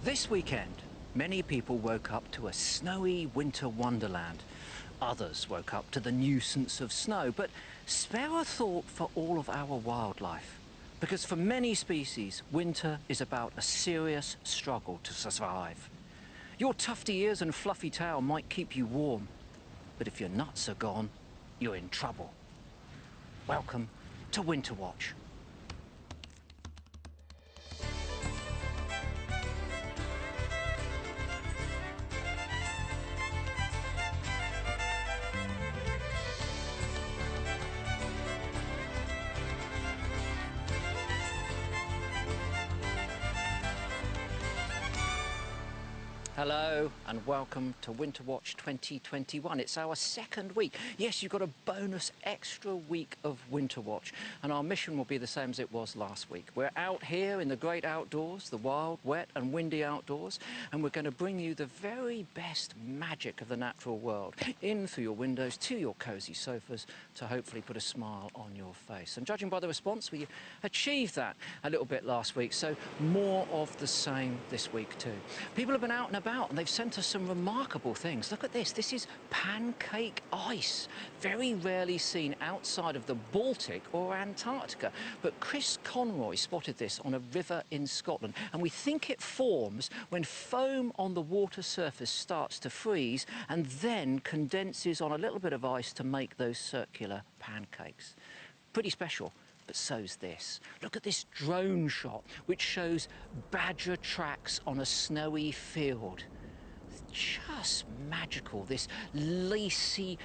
This weekend, many people woke up to a snowy winter wonderland. Others woke up to the nuisance of snow, but spare a thought for all of our wildlife. Because for many species, winter is about a serious struggle to survive. Your tufty ears and fluffy tail might keep you warm, but if your nuts are gone, you're in trouble. Welcome to WinterWatch. Hello and welcome to WinterWatch 2021. It's our second week. Yes, you've got a bonus extra week of WinterWatch, and our mission will be the same as it was last week. We're out here in the great outdoors, the wild, wet and windy outdoors, and we're going to bring you the very best magic of the natural world in through your windows to your cosy sofas to hopefully put a smile on your face. And judging by the response, we achieved that a little bit last week, so more of the same this week too. People have been out and about and they've sent us some remarkable things. Look at this. This is pancake ice. Very rarely seen outside of the Baltic or Antarctica. But Chris Conroy spotted this on a river in Scotland, and we think it forms when foam on the water surface starts to freeze and then condenses on a little bit of ice to make those circular pancakes. Pretty special. But so's this. Look at this drone shot, which shows badger tracks on a snowy field. Just magical, this lacy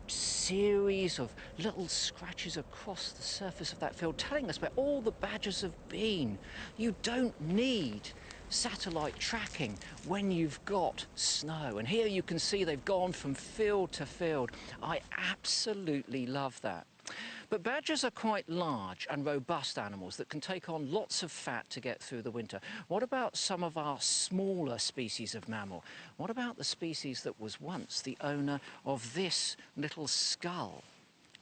series of little scratches across the surface of that field, telling us where all the badgers have been. You don't need satellite tracking when you've got snow. And here you can see they've gone from field to field. I absolutely love that. But badgers are quite large and robust animals that can take on lots of fat to get through the winter. What about some of our smaller species of mammal? What about the species that was once the owner of this little skull?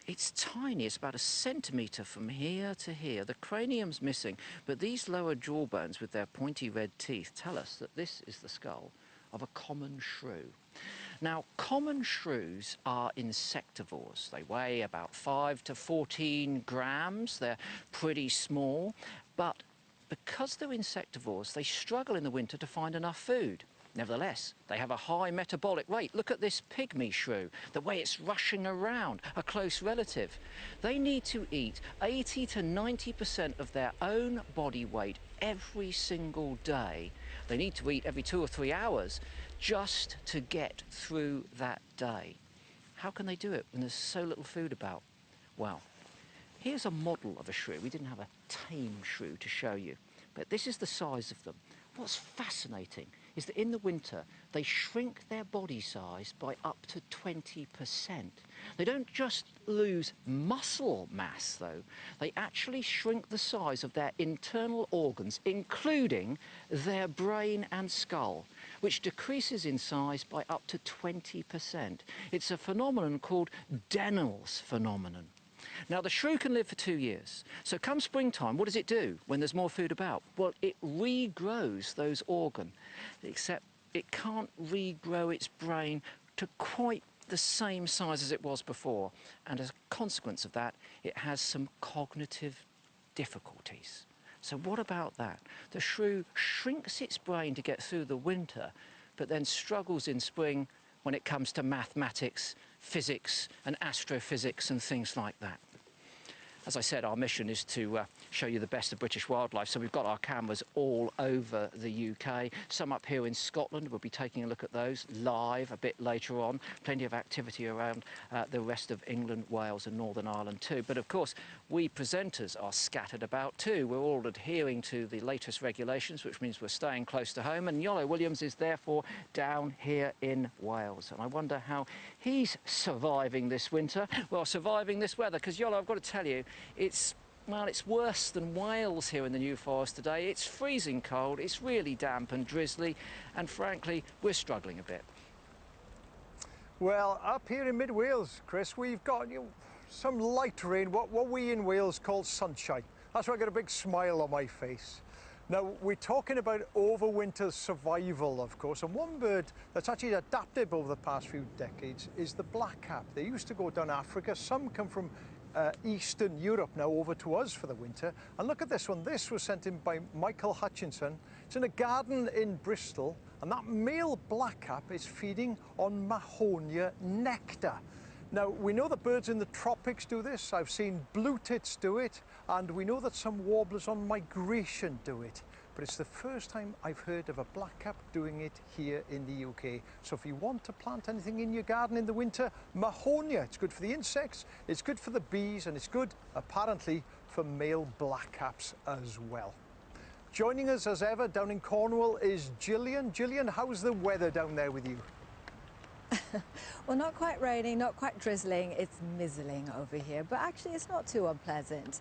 It's tiny, it's about 1 centimetre from here to here. The cranium's missing, but these lower jawbones with their pointy red teeth tell us that this is the skull of a common shrew. Now, common shrews are insectivores. They weigh about 5 to 14 grams. They're pretty small, but because they're insectivores, they struggle in the winter to find enough food. Nevertheless, they have a high metabolic rate. Look at this pygmy shrew, the way it's rushing around, a close relative. They need to eat 80 to 90% of their own body weight every single day. They need to eat every 2 or 3 hours just to get through that day. How can they do it when there's so little food about? Well, here's a model of a shrew. We didn't have a tame shrew to show you, but this is the size of them. What's fascinating is that in the winter, they shrink their body size by up to 20%. They don't just lose muscle mass, though. They actually shrink the size of their internal organs, including their brain and skull, which decreases in size by up to 20%. It's a phenomenon called Dennell's phenomenon. Now, the shrew can live for 2 years. So come springtime, what does it do when there's more food about? Well, it regrows those organs, except it can't regrow its brain to quite the same size as it was before. And as a consequence of that, it has some cognitive difficulties. So what about that? The shrew shrinks its brain to get through the winter, but then struggles in spring when it comes to mathematics, physics and astrophysics and things like that. As I said, our mission is to show you the best of British wildlife, so we've got our cameras all over the UK, some up here in Scotland. We'll be taking a look at those live a bit later on. Plenty of activity around the rest of England, Wales and Northern Ireland too. But of course, we presenters are scattered about too. We're all adhering to the latest regulations, which means we're staying close to home, and Iolo Williams is therefore down here in Wales. And I wonder how he's surviving this winter, well, surviving this weather, because Iolo, I've got to tell you, it's worse than Wales here in the New Forest today. It's freezing cold, it's really damp and drizzly, and frankly, we're struggling a bit. Well, up here in mid-Wales, Chris, we've got some light rain, what we in Wales call sunshine. That's why I got a big smile on my face. Now, we're talking about overwinter survival, of course, and one bird that's actually adapted over the past few decades is the blackcap. They used to go down Africa. Some come from Eastern Europe now over to us for the winter. And look at this one. This was sent in by Michael Hutchinson. It's in a garden in Bristol, and that male blackcap is feeding on Mahonia nectar. Now, we know that birds in the tropics do this. I've seen blue tits do it, and we know that some warblers on migration do it. But it's the first time I've heard of a blackcap doing it here in the UK. So if you want to plant anything in your garden in the winter, Mahonia, it's good for the insects, it's good for the bees, and it's good, apparently, for male blackcaps as well. Joining us as ever down in Cornwall is Gillian. Gillian, how's the weather down there with you? Well, not quite raining, not quite drizzling, it's mizzling over here, but actually it's not too unpleasant.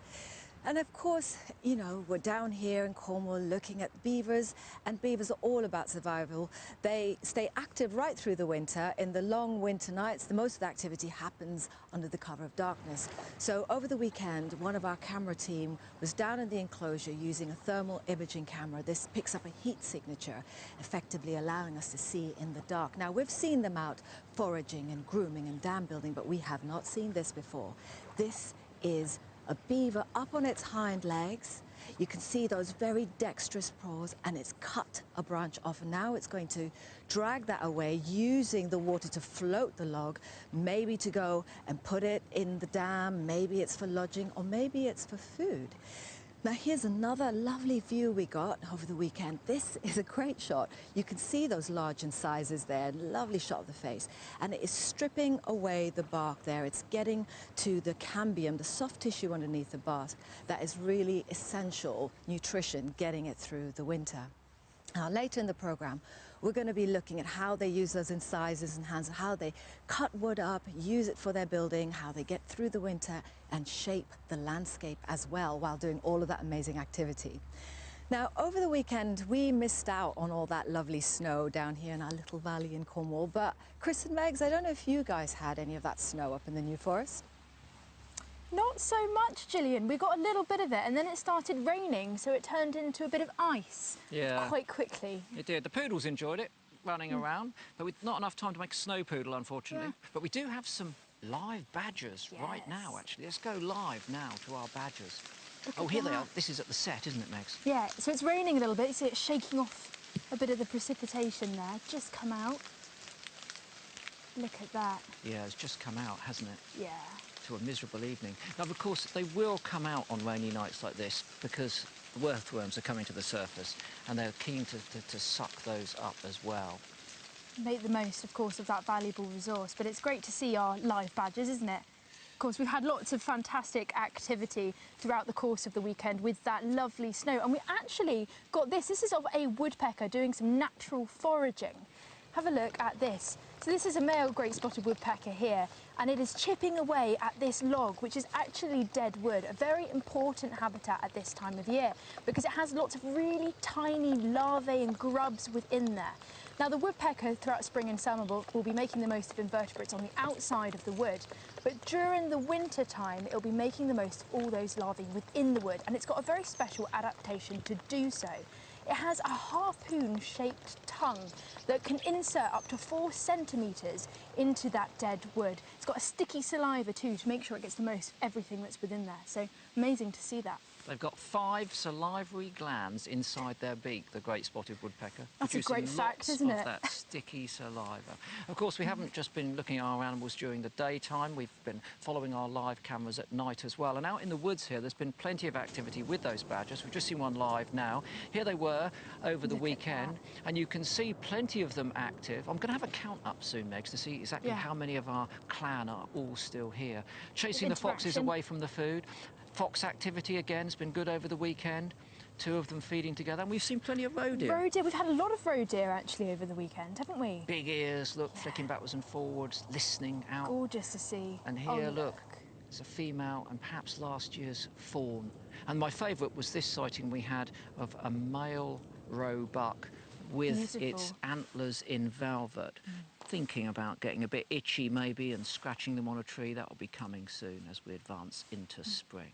And of course, you know, we're down here in Cornwall looking at beavers, and beavers are all about survival. They stay active right through the winter. In the long winter nights, the most of the activity happens under the cover of darkness. So over the weekend, one of our camera team was down in the enclosure using a thermal imaging camera. This picks up a heat signature, effectively allowing us to see in the dark. Now, we've seen them out foraging and grooming and dam building, but we have not seen this before. This is a beaver up on its hind legs. You can see those very dexterous paws, and it's cut a branch off, and now it's going to drag that away using the water to float the log, maybe to go and put it in the dam, maybe it's for lodging, or maybe it's for food. Now here's another lovely view we got over the weekend. This is a great shot. You can see those large incisors there, lovely shot of the face. And it is stripping away the bark there. It's getting to the cambium, the soft tissue underneath the bark. That is really essential nutrition, getting it through the winter. Now later in the program, we're going to be looking at how they use those incisors and hands, how they cut wood up, use it for their building, how they get through the winter and shape the landscape as well while doing all of that amazing activity. Now, over the weekend, we missed out on all that lovely snow down here in our little valley in Cornwall. But Chris and Megs, I don't know if you guys had any of that snow up in the New Forest. Not so much, Gillian. We got a little bit of it, and then it started raining, so it turned into a bit of ice quite quickly. It did. The poodles enjoyed it, running around, but with not enough time to make a snow poodle, unfortunately. Yeah. But we do have some live badgers right now, actually. Let's go live now to our badgers. Oh, here they are. This is at the set, isn't it, Megs? Yeah, so it's raining a little bit. You see it's shaking off a bit of the precipitation there. Just come out. Look at that. Yeah, it's just come out, hasn't it? Yeah. To a miserable evening. Now, of course, they will come out on rainy nights like this because the earthworms are coming to the surface and they're keen to suck those up as well. Make the most, of course, of that valuable resource, but it's great to see our live badgers, isn't it? Of course, we've had lots of fantastic activity throughout the course of the weekend with that lovely snow, and we actually got this. This is of a woodpecker doing some natural foraging. Have a look at this. So this is a male great spotted woodpecker here, and it is chipping away at this log, which is actually dead wood, a very important habitat at this time of year because it has lots of really tiny larvae and grubs within there. Now, the woodpecker throughout spring and summer will be making the most of invertebrates on the outside of the wood, but during the winter time, it'll be making the most of all those larvae within the wood, and it's got a very special adaptation to do so. It has a harpoon-shaped tongue that can insert up to 4 centimetres into that dead wood. It's got a sticky saliva too to make sure it gets the most of everything that's within there. So amazing to see that. They've got 5 salivary glands inside their beak, the great spotted woodpecker. That's a great fact, isn't it? That sticky saliva. Of course, we haven't just been looking at our animals during the daytime. We've been following our live cameras at night as well. And out in the woods here, there's been plenty of activity with those badgers. We've just seen one live now. Here they were over the weekend, and you can see plenty of them active. I'm going to have a count up soon, Megs, to see exactly how many of our clan are all still here. Chasing the foxes away from the food. Fox activity again has been good over the weekend. 2 of them feeding together, and we've seen plenty of roe deer. Roe deer, we've had a lot of roe deer actually over the weekend, haven't we? Big ears, look, flicking backwards and forwards, listening out. Gorgeous to see. And here, look, it's a female and perhaps last year's fawn. And my favourite was this sighting we had of a male roe buck with its antlers in velvet. Thinking about getting a bit itchy maybe and scratching them on a tree. That will be coming soon as we advance into spring.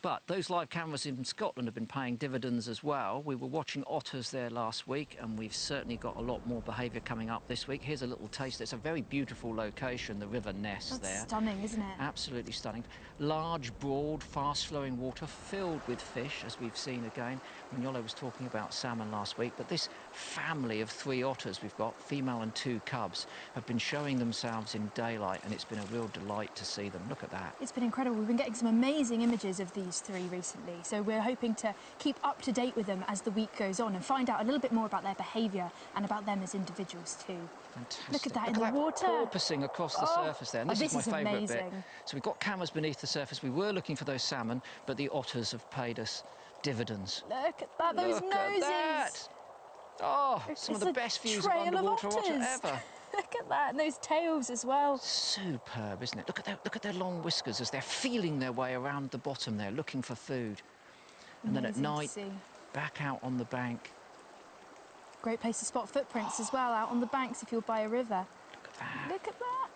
But those live cameras in Scotland have been paying dividends as well. We were watching otters there last week, and we've certainly got a lot more behaviour coming up this week. Here's a little taste. It's a very beautiful location, the River Ness there. That's stunning, isn't it? Absolutely stunning. Large, broad, fast-flowing water filled with fish, as we've seen again. Iolo was talking about salmon last week, but this family of 3 otters we've got, female and 2 cubs, have been showing themselves in daylight, and it's been a real delight to see them. Look at that. It's been incredible. We've been getting some amazing images of these 3 recently, so we're hoping to keep up to date with them as the week goes on and find out a little bit more about their behaviour and about them as individuals too. Fantastic. Look at that in Look the at water. Porpoising across the surface there. And this is my favourite bit. amazing. So we've got cameras beneath the surface. We were looking for those salmon, but the otters have paid us dividends. Look at that, those Look noses. at that. Oh, some of the best views of underwater otter ever. Look at that, and those tails as well. Superb, isn't it? Look at their long whiskers as they're feeling their way around the bottom there, looking for food. And then at night, back out on the bank. Great place to spot footprints as well, out on the banks if you're by a river. Look at that. Look at that.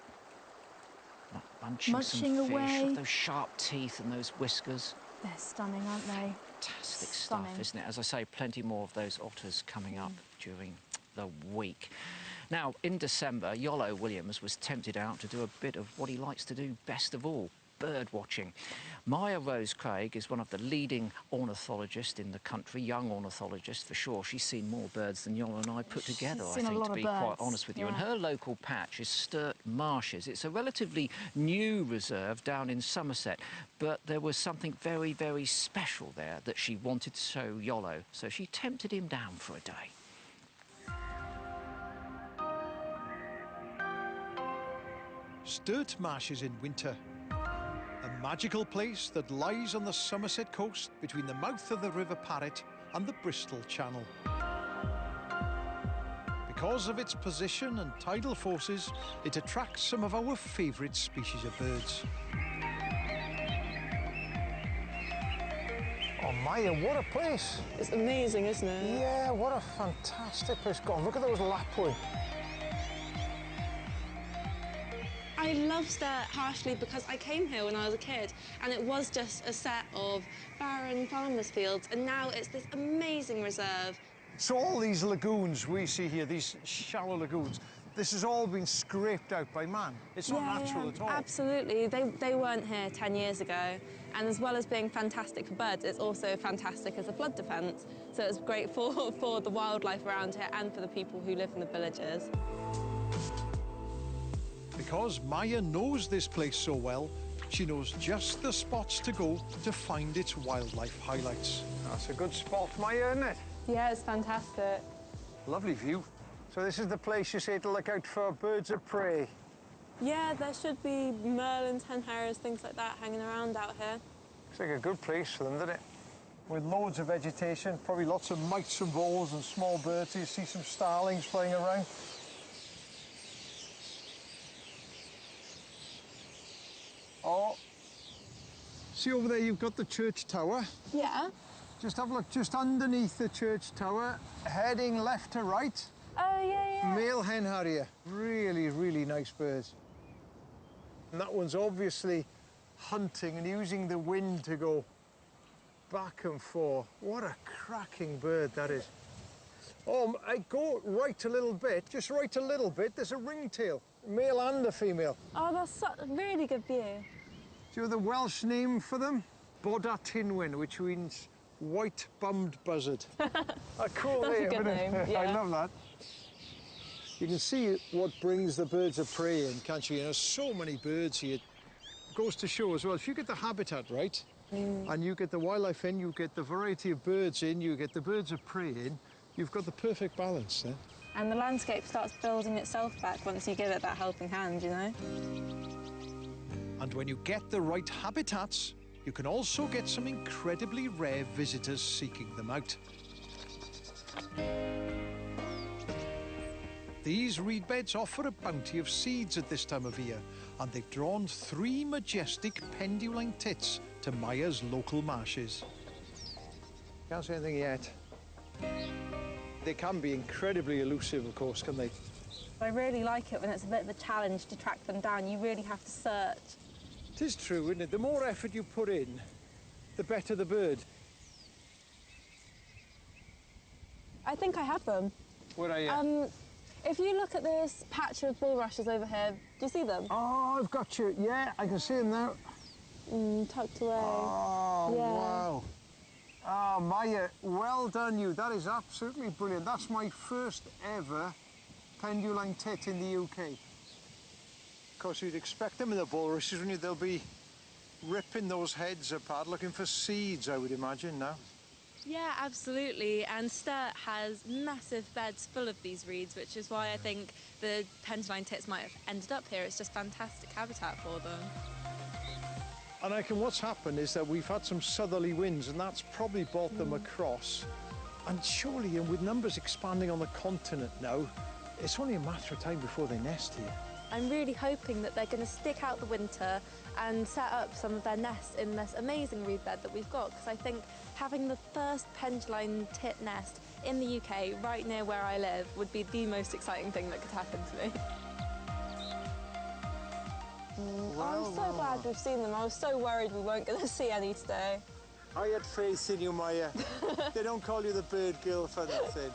Munching some fish. away. Look, those sharp teeth and those whiskers. They're stunning, aren't they? Fantastic Stunning. stuff, isn't it? As I say, plenty more of those otters coming up during the week. Now, in December, Iolo Williams was tempted out to do a bit of what he likes to do best of all, bird watching. Mya Rose Craig is one of the leading ornithologists in the country, young ornithologist for sure. She's seen more birds than Iolo and I put together, I think, to be quite honest with you. And her local patch is Sturt Marshes. It's a relatively new reserve down in Somerset, but there was something very, very special there that she wanted to show Iolo, so she tempted him down for a day. Sturt Marshes in winter. A magical place that lies on the Somerset coast between the mouth of the River Parret and the Bristol Channel. Because of its position and tidal forces, it attracts some of our favourite species of birds. Oh, Mya, what a place! It's amazing, isn't it? Yeah, what a fantastic place. God, look at those lapwing. I love Sturt Harshly because I came here when I was a kid and it was just a set of barren farmers' fields, and now it's this amazing reserve. So all these lagoons we see here, these shallow lagoons, this has all been scraped out by man. It's not natural at all. Absolutely. They weren't here 10 years ago. And as well as being fantastic for birds, it's also fantastic as a flood defence. So it's great for the wildlife around here and for the people who live in the villages. Because Mya knows this place so well, she knows just the spots to go to find its wildlife highlights. That's a good spot, Mya, isn't it? Yeah, it's fantastic. Lovely view. So this is the place you say to look out for birds of prey? Yeah, there should be merlins, hen harriers, things like that hanging around out here. Looks like a good place for them, doesn't it? With loads of vegetation, probably lots of mites and voles and small birds. You see some starlings flying around. Oh, see over there you've got the church tower. Yeah. Just have a look, just underneath the church tower, heading left to right. Oh, yeah. Male hen harrier. Really, really nice birds. And that one's obviously hunting and using the wind to go back and forth. What a cracking bird that is. Oh, I go right a little bit, just right a little bit. There's a ringtail, male and a female. Oh, that's a really good view. Do you know the Welsh name for them? Boda Tinwyn, which means white-bummed buzzard. A cool That's name, a good isn't it? name, yeah. I love that. You can see what brings the birds of prey in, can't you? There's so many birds here. It goes to show as well, if you get the habitat right, and you get the wildlife in, you get the variety of birds in, you get the birds of prey in, you've got the perfect balance then. And the landscape starts building itself back once you give it that helping hand, you know? And when you get the right habitats, you can also get some incredibly rare visitors seeking them out. These reed beds offer a bounty of seeds at this time of year, and they've drawn 3 majestic Penduline tits to Mya's local marshes. Can't say anything yet. They can be incredibly elusive, of course, can they? I really like it when it's a bit of a challenge to track them down. You really have to search. It is true, isn't it? The more effort you put in, the better the bird. I think I have them. Where are you? If you look at this patch of bulrushes over here, do you see them? Oh, I've got you. Yeah, I can see them now. Tucked away. Oh, yeah. wow. Oh, Mya, well done you. That is absolutely brilliant. That's my first ever Penduline tit in the UK. Of course, you'd expect them in the bulrushes, wouldn't you? They'll be ripping those heads apart, looking for seeds, I would imagine, now. Yeah, absolutely. And Sturt has massive beds full of these reeds, which is why I think the Penduline tits might have ended up here. It's just fantastic habitat for them. And I reckon what's happened is that we've had some southerly winds, and that's probably brought them across. And surely, and with numbers expanding on the continent now, it's only a matter of time before they nest here. I'm really hoping that they're going to stick out the winter and set up some of their nests in this amazing reed bed that we've got, because I think having the first Penduline tit nest in the UK right near where I live would be the most exciting thing that could happen to me. I'm so glad we've seen them. I was so worried we weren't going to see any today. I had faith in you, Mya. They don't call you the bird girl for nothing.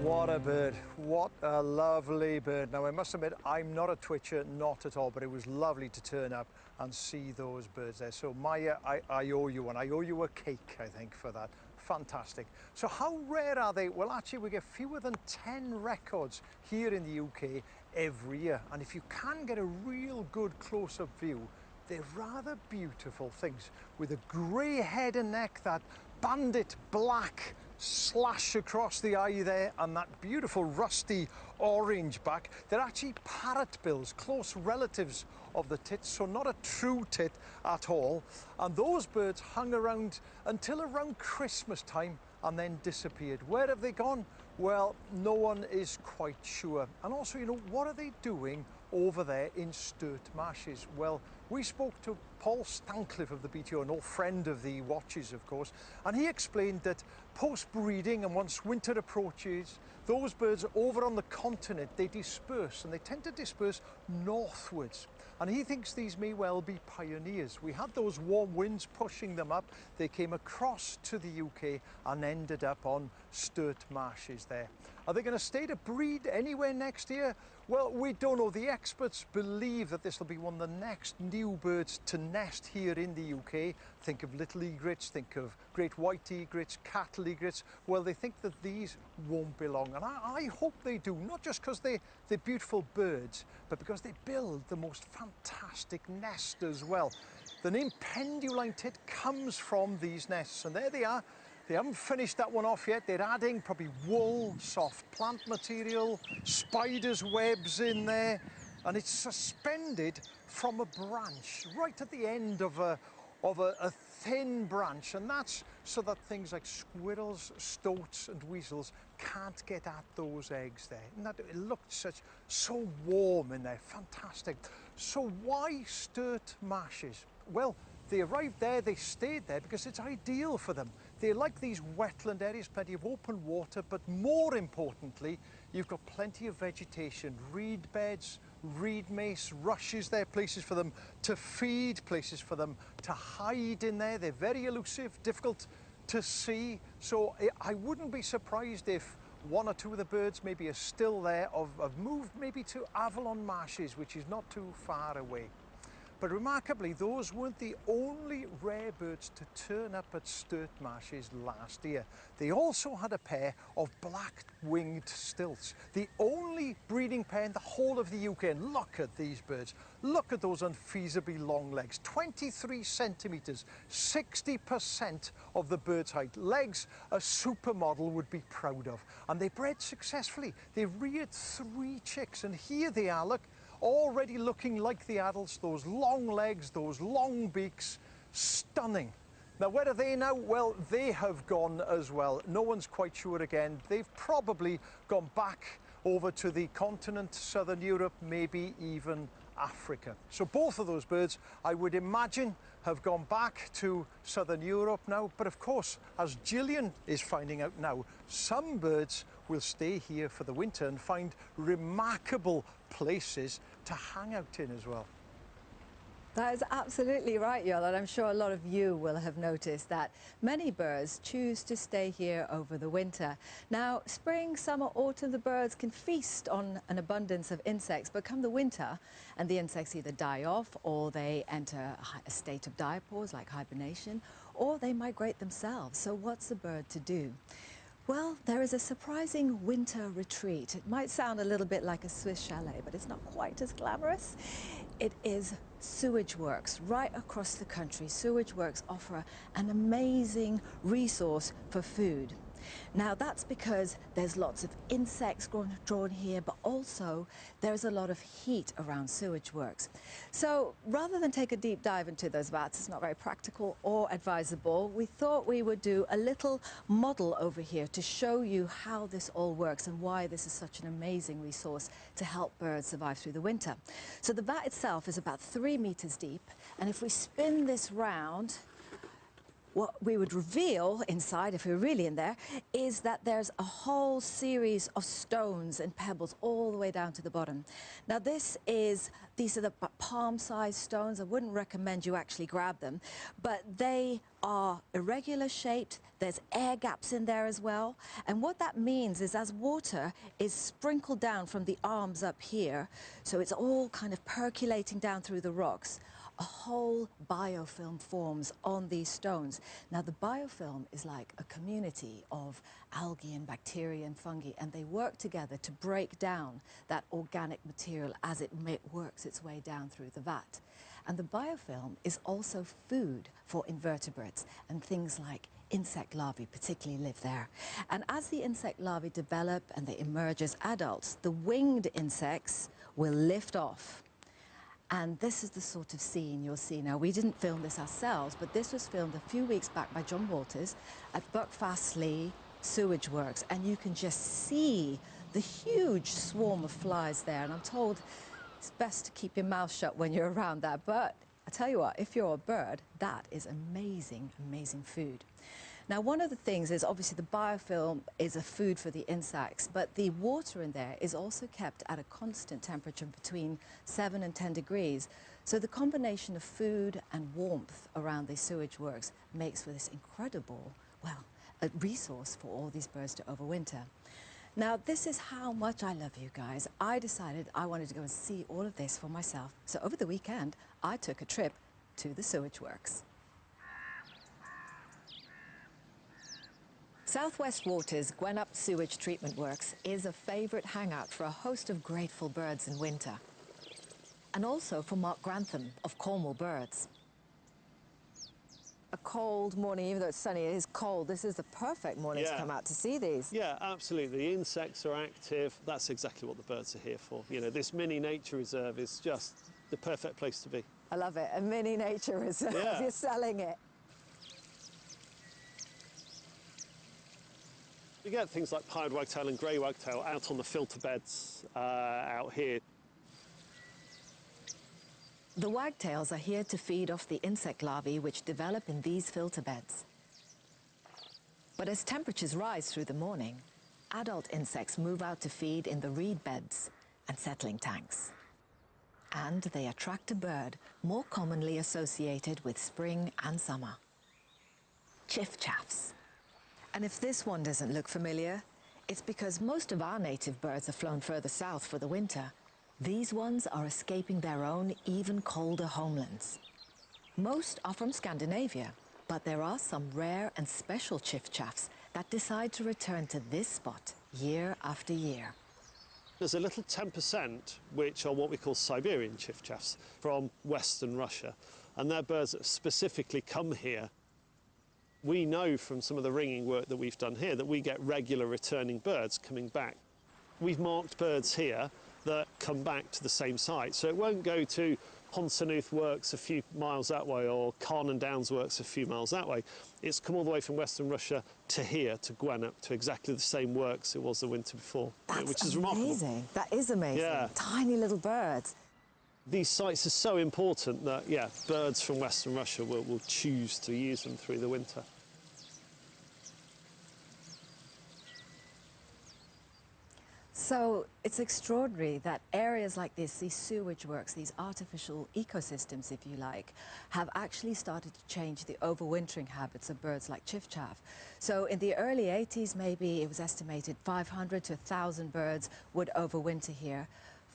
What a bird. What a lovely bird. Now, I must admit, I'm not a twitcher, not at all, but it was lovely to turn up and see those birds there. So, Mya, I owe you one. I owe you a cake, I think, for that. Fantastic. So how rare are they? Well, actually, we get fewer than 10 records here in the UK every year. And if you can get a real good close-up view, they're rather beautiful things with a grey head and neck, that bandit black slash across the eye there, and that beautiful rusty orange back. They're actually parrotbills, close relatives of the tits, so not a true tit at all. And those birds hung around until around Christmas time and then disappeared. Where have they gone? Well, no one is quite sure. And also, you know, what are they doing over there in Sturt Marshes? Well, we spoke to Paul Stancliffe of the BTO, an old friend of the Watches, of course, and he explained that post-breeding and once winter approaches, those birds over on the continent, they disperse, and they tend to disperse northwards. And he thinks these may well be pioneers. We had those warm winds pushing them up. They came across to the UK and ended up on Sturt Marshes there. Are they going to stay to breed anywhere next year? Well, we don't know. The experts believe that this will be one of the next new birds to nest here in the UK. Think of little egrets, think of great white egrets, cattle egrets. Well, they think that these won't belong. And I hope they do, not just because they're beautiful birds, but because they build the most fantastic nest as well. The name Penduline tit comes from these nests, and there they are. They haven't finished that one off yet. They're adding probably wool, soft plant material, spiders' webs in there, and it's suspended from a branch right at the end of a thin branch, and that's so that things like squirrels, stoats and weasels can't get at those eggs there. And that, it looked so warm in there, fantastic. So why Sturt Marshes? Well, they arrived there, they stayed there because it's ideal for them. They like these wetland areas, plenty of open water, but more importantly, you've got plenty of vegetation, reed beds, reed mace, rushes there, places for them to feed, places for them to hide in there. They're very elusive, difficult to see. So I wouldn't be surprised if one or two of the birds maybe are still there, have moved maybe to Avalon Marshes, which is not too far away. But remarkably, those weren't the only rare birds to turn up at Sturt Marshes last year. They also had a pair of black-winged stilts, the only breeding pair in the whole of the UK. And look at these birds. Look at those unfeasibly long legs, 23 centimetres, 60% of the bird's height. Legs a supermodel would be proud of. And they bred successfully. They reared 3 chicks, and here they are, look, already looking like the adults, those long legs, those long beaks, stunning. Now, where are they now? Well, they have gone as well. No one's quite sure again. They've probably gone back over to the continent, southern Europe, maybe even Africa. So both of those birds, I would imagine, have gone back to southern Europe now. But of course, as Gillian is finding out now, some birds will stay here for the winter and find remarkable places to hang out in as well. That is absolutely right, Iolo, and I'm sure a lot of you will have noticed that many birds choose to stay here over the winter. Now, spring, summer, autumn, the birds can feast on an abundance of insects, but come the winter, and the insects either die off, or they enter a state of diapause, like hibernation, or they migrate themselves. So what's a bird to do? Well, there is a surprising winter retreat. It might sound a little bit like a Swiss chalet, but it's not quite as glamorous. It is sewage works right across the country. Sewage works offer an amazing resource for food. Now that's because there's lots of insects drawn here, but also there's a lot of heat around sewage works. So rather than take a deep dive into those vats, it's not very practical or advisable, we thought we would do a little model over here to show you how this all works and why this is such an amazing resource to help birds survive through the winter. So the vat itself is about 3 meters deep, and if we spin this round, what we would reveal inside, if we were really in there, is that there's a whole series of stones and pebbles all the way down to the bottom. Now these are the palm-sized stones. I wouldn't recommend you actually grab them, but they are irregular shaped. There's air gaps in there as well. And what that means is as water is sprinkled down from the arms up here, so it's all kind of percolating down through the rocks, a whole biofilm forms on these stones. Now the biofilm is like a community of algae and bacteria and fungi, and they work together to break down that organic material as it works its way down through the vat. And the biofilm is also food for invertebrates, and things like insect larvae particularly live there. And as the insect larvae develop and they emerge as adults, the winged insects will lift off. And this is the sort of scene you'll see. Now, we didn't film this ourselves, but this was filmed a few weeks back by John Walters at Buckfastleigh Sewage Works, and you can just see the huge swarm of flies there. And I'm told it's best to keep your mouth shut when you're around that, but I tell you what, if you're a bird, that is amazing, amazing food. Now, one of the things is obviously the biofilm is a food for the insects, but the water in there is also kept at a constant temperature between 7 and 10 degrees. So the combination of food and warmth around the sewage works makes for this incredible, well, a resource for all these birds to overwinter. Now, this is how much I love you guys. I decided I wanted to go and see all of this for myself. So over the weekend, I took a trip to the sewage works. Southwest Water's Gwenup Sewage Treatment Works is a favourite hangout for a host of grateful birds in winter. And also for Mark Grantham of Cornwall Birds. A cold morning, even though it's sunny, it is cold. This is the perfect morning to come out to see these. Yeah, absolutely. The insects are active. That's exactly what the birds are here for. You know, this mini nature reserve is just the perfect place to be. I love it. A mini nature reserve. Yeah. You're selling it. You get things like pied wagtail and grey wagtail out on the filter beds out here. The wagtails are here to feed off the insect larvae which develop in these filter beds. But as temperatures rise through the morning, adult insects move out to feed in the reed beds and settling tanks. And they attract a bird more commonly associated with spring and summer: chiffchaffs. And if this one doesn't look familiar, it's because most of our native birds have flown further south for the winter. These ones are escaping their own even colder homelands. Most are from Scandinavia, but there are some rare and special chiffchaffs that decide to return to this spot year after year. There's a little 10% which are what we call Siberian chiffchaffs from Western Russia, and they're birds that specifically come here. We know from some of the ringing work that we've done here that we get regular returning birds coming back. We've marked birds here that come back to the same site, so it won't go to Ponsanooth works a few miles that way, or Carnan Downs works a few miles that way. It's come all the way from Western Russia to here, to Gwenup, to exactly the same works it was the winter before, which is remarkable. Amazing. That is amazing. Yeah. Tiny little birds. These sites are so important that, yeah, birds from Western Russia will choose to use them through the winter. So it's extraordinary that areas like this, these sewage works, these artificial ecosystems, if you like, have actually started to change the overwintering habits of birds like chiffchaff. So in the early 80s, maybe it was estimated 500 to 1,000 birds would overwinter here.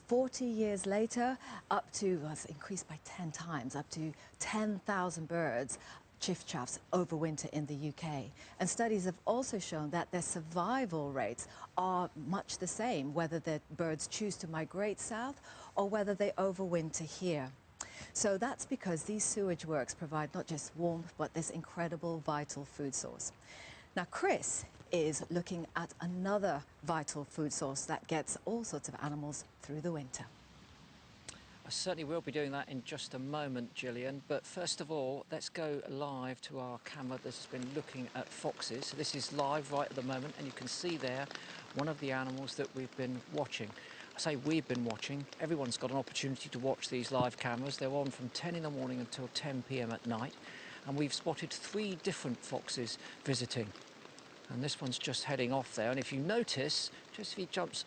40 years later, up to, well, it's increased by 10 times, up to 10,000 birds, chiffchaffs, overwinter in the UK. And studies have also shown that their survival rates are much the same, whether the birds choose to migrate south or whether they overwinter here. So that's because these sewage works provide not just warmth, but this incredible vital food source. Now, Chris is looking at another vital food source that gets all sorts of animals through the winter. I certainly will be doing that in just a moment, Gillian, but first of all, let's go live to our camera that's been looking at foxes. So this is live right at the moment, and you can see there one of the animals that we've been watching. I say we've been watching, everyone's got an opportunity to watch these live cameras. They're on from 10 in the morning until 10 p.m. at night, and we've spotted 3 different foxes visiting. And this one's just heading off there, and if you notice, just if he jumps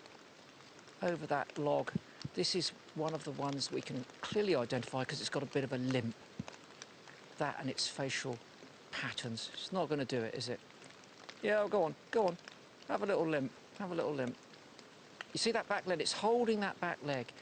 over that log, this is one of the ones we can clearly identify because it's got a bit of a limp. That and its facial patterns. It's not going to do it, is it? Yeah, go on, go on. Have a little limp, have a little limp. You see that back leg? It's holding that back leg.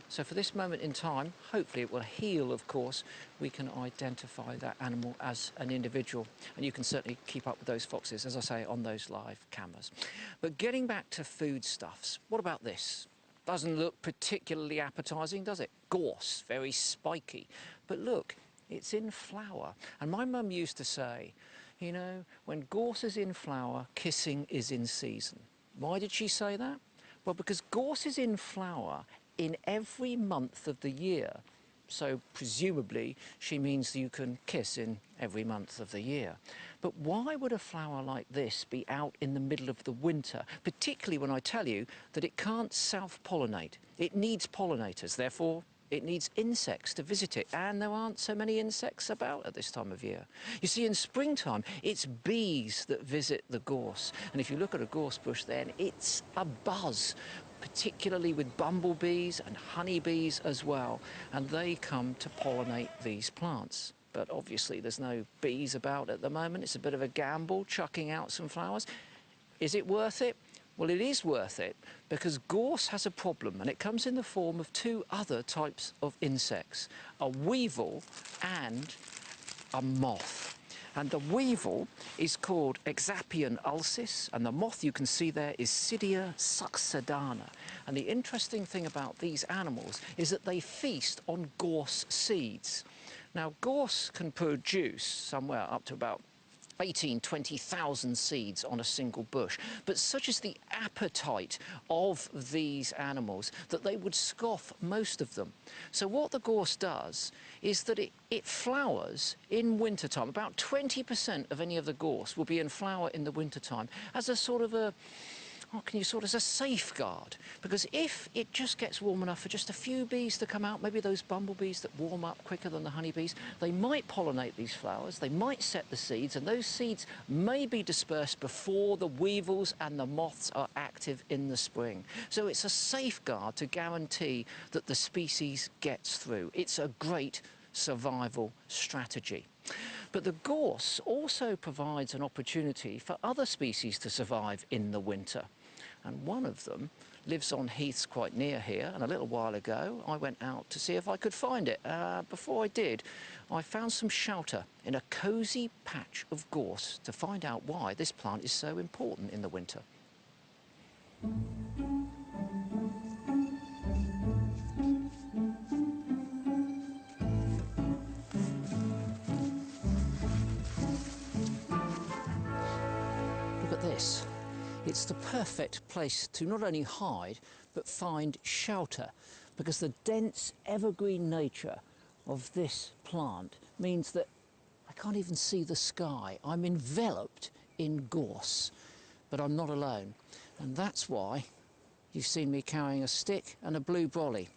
So for this moment in time, hopefully it will heal, of course, we can identify that animal as an individual. And you can certainly keep up with those foxes, as I say, on those live cameras. But getting back to foodstuffs, what about this? Doesn't look particularly appetising, does it? Gorse, very spiky. But look, it's in flower. And my mum used to say, you know, when gorse is in flower, kissing is in season. Why did she say that? Well, because gorse is in flower in every month of the year. So presumably she means you can kiss in every month of the year. But why would a flower like this be out in the middle of the winter, particularly when I tell you that it can't self-pollinate? It needs pollinators, therefore it needs insects to visit it, and there aren't so many insects about at this time of year. You see, in springtime, it's bees that visit the gorse, and if you look at a gorse bush then, it's a buzz, particularly with bumblebees and honeybees as well, and they come to pollinate these plants. But obviously there's no bees about at the moment. It's a bit of a gamble, chucking out some flowers. Is it worth it? Well, it is worth it because gorse has a problem, and it comes in the form of 2 other types of insects, a weevil and a moth. And the weevil is called Exapion ulcis, and the moth you can see there is Cydia succedana. And the interesting thing about these animals is that they feast on gorse seeds. Now, gorse can produce somewhere up to about 20,000 seeds on a single bush. But such is the appetite of these animals that they would scoff most of them. So what the gorse does is that it flowers in wintertime. About 20% of any of the gorse will be in flower in the wintertime as a sort of a, what can you sort of, as a safeguard, because if it just gets warm enough for just a few bees to come out, maybe those bumblebees that warm up quicker than the honeybees, they might pollinate these flowers, they might set the seeds, and those seeds may be dispersed before the weevils and the moths are active in the spring. So it's a safeguard to guarantee that the species gets through. It's a great survival strategy. But the gorse also provides an opportunity for other species to survive in the winter. And one of them lives on heaths quite near here, and a little while ago I went out to see if I could find it. Before I did, I found some shelter in a cosy patch of gorse to find out why this plant is so important in the winter. Look at this. It's the perfect place to not only hide, but find shelter, because the dense evergreen nature of this plant means that I can't even see the sky. I'm enveloped in gorse, but I'm not alone. And that's why you've seen me carrying a stick and a blue brolly.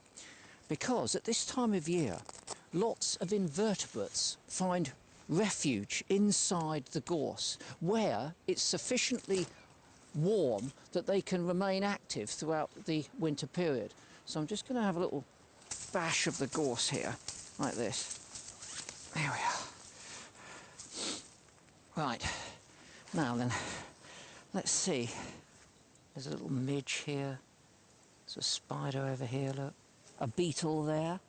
Because at this time of year, lots of invertebrates find refuge inside the gorse, where it's sufficiently warm that they can remain active throughout the winter period. So I'm just going to have a little bash of the gorse here, like this. There we are. Right, now then, let's see. There's a little midge here. There's a spider over here, look. A beetle there.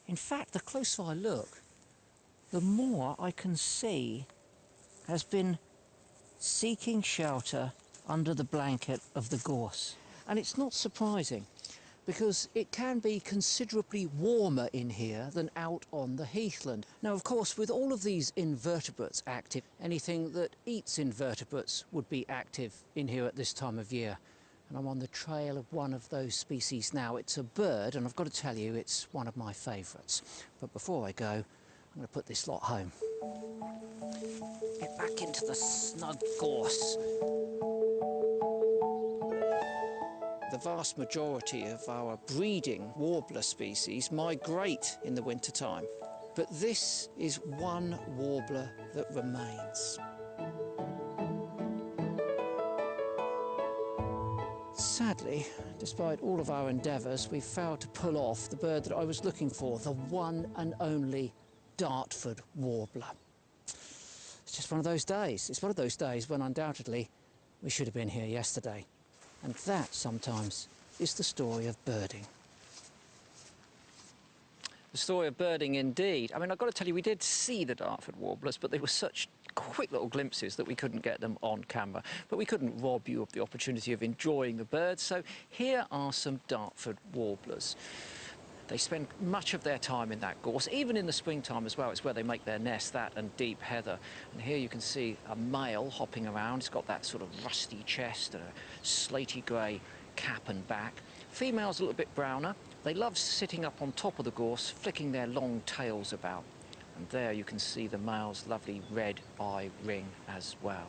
In fact, the closer I look, the more I can see has been seeking shelter under the blanket of the gorse. And it's not surprising, because it can be considerably warmer in here than out on the heathland. Now, of course, with all of these invertebrates active, anything that eats invertebrates would be active in here at this time of year. And I'm on the trail of one of those species now. It's a bird, and I've got to tell you, it's one of my favourites. But before I go, I'm going to put this lot home. Get back into the snug gorse. The vast majority of our breeding warbler species migrate in the wintertime, but this is one warbler that remains. Sadly, despite all of our endeavours, we've failed to pull off the bird that I was looking for, the one and only Dartford warbler. It's just one of those days. It's one of those days when undoubtedly we should have been here yesterday. And that, sometimes, is the story of birding. The story of birding, indeed. I mean, I've got to tell you, we did see the Dartford warblers, but they were such quick little glimpses that we couldn't get them on camera. But we couldn't rob you of the opportunity of enjoying the birds, so here are some Dartford warblers. They spend much of their time in that gorse, even in the springtime as well. It's where they make their nest, that and deep heather. And here you can see a male hopping around. It's got that sort of rusty chest and a slaty grey cap and back. Female's a little bit browner. They love sitting up on top of the gorse, flicking their long tails about. And there you can see the male's lovely red eye ring as well.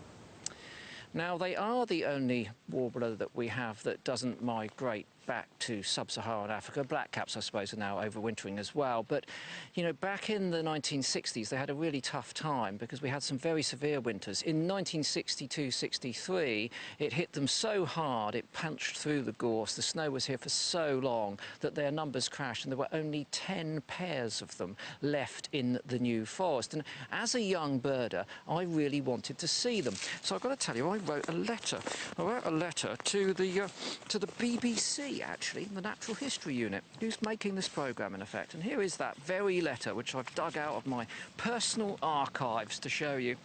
Now, they are the only warbler that we have that doesn't migrate back to sub-Saharan Africa. Blackcaps, I suppose, are now overwintering as well. But, you know, back in the 1960s, they had a really tough time because we had some very severe winters. In 1962-63, it hit them so hard, it punched through the gorse. The snow was here for so long that their numbers crashed, and there were only 10 pairs of them left in the New Forest. And as a young birder, I really wanted to see them. So I've got to tell you, I wrote a letter. I wrote a letter to the BBC, actually, the Natural History Unit, who's making this programme, in effect. And here is that very letter, which I've dug out of my personal archives to show you.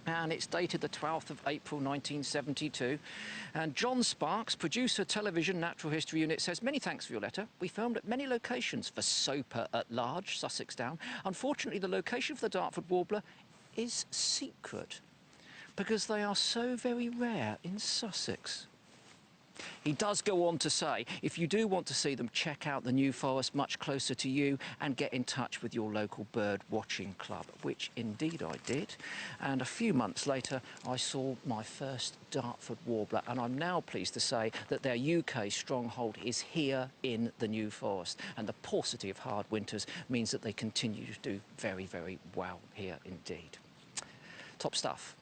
And it's dated the 12th of April 1972. And John Sparks, producer, television, Natural History Unit, says, "Many thanks for your letter. We filmed at many locations for Soper at Large, Sussex Down. Unfortunately, the location for the Dartford warbler is secret because they are so very rare in Sussex." He does go on to say, if you do want to see them, check out the New Forest much closer to you and get in touch with your local bird watching club, which indeed I did. And a few months later, I saw my first Dartford warbler, and I'm now pleased to say that their UK stronghold is here in the New Forest. And the paucity of hard winters means that they continue to do very, very well here indeed. Top stuff.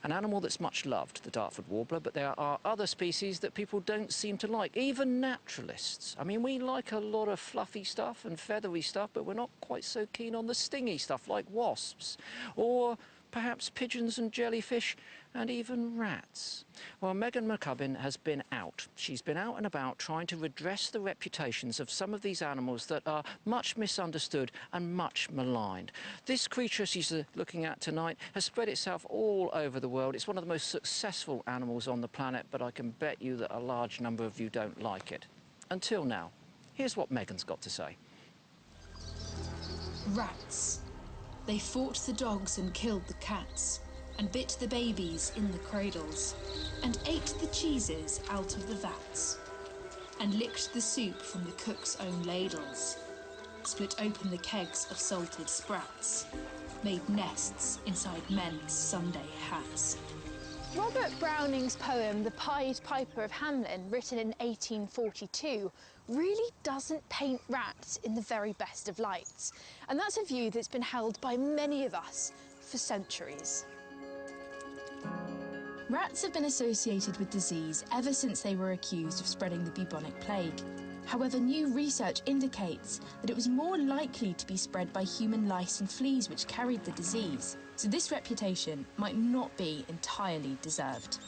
An animal that's much loved, the Dartford warbler, but there are other species that people don't seem to like, even naturalists. I mean, we like a lot of fluffy stuff and feathery stuff, but we're not quite so keen on the stingy stuff like wasps, or perhaps pigeons and jellyfish, and even rats. Well, Megan McCubbin has been out. She's been out and about trying to redress the reputations of some of these animals that are much misunderstood and much maligned. This creature she's looking at tonight has spread itself all over the world. It's one of the most successful animals on the planet, but I can bet you that a large number of you don't like it. Until now. Here's what Megan's got to say. Rats. They fought the dogs and killed the cats, and bit the babies in the cradles, and ate the cheeses out of the vats, and licked the soup from the cook's own ladles. split open the kegs of salted sprats, made nests inside men's Sunday hats. Robert Browning's poem, The Pied Piper of Hamelin, written in 1842, really doesn't paint rats in the very best of lights. And that's a view that's been held by many of us for centuries. Rats have been associated with disease ever since they were accused of spreading the bubonic plague. However, new research indicates that it was more likely to be spread by human lice and fleas which carried the disease. So this reputation might not be entirely deserved.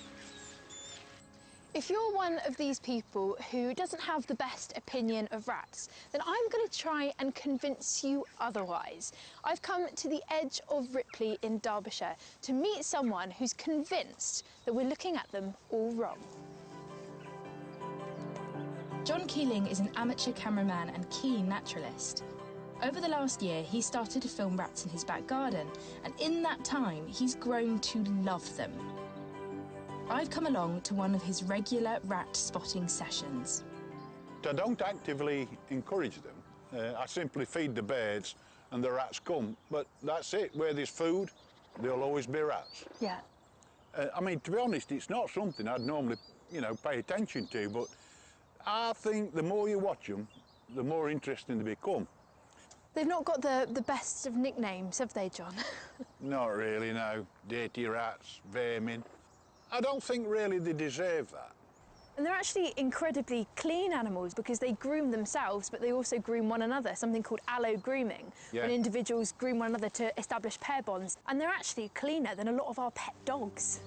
If you're one of these people who doesn't have the best opinion of rats, then I'm going to try and convince you otherwise. I've come to the edge of Ripley in Derbyshire to meet someone who's convinced that we're looking at them all wrong. John Keeling is an amateur cameraman and keen naturalist. Over the last year, he started to film rats in his back garden, and in that time, he's grown to love them. I've come along to one of his regular rat spotting sessions. I don't actively encourage them. I simply feed the birds and the rats come. But that's it. Where there's food, there'll always be rats. Yeah. I mean, to be honest, it's not something I'd normally, pay attention to, but I think the more you watch them, the more interesting they become. They've not got the best of nicknames, have they, John? Not really, no. Dirty rats, vermin. I don't think really they deserve that. And they're actually incredibly clean animals because they groom themselves, but they also groom one another, something called allo grooming, when individuals groom one another to establish pair bonds. And they're actually cleaner than a lot of our pet dogs.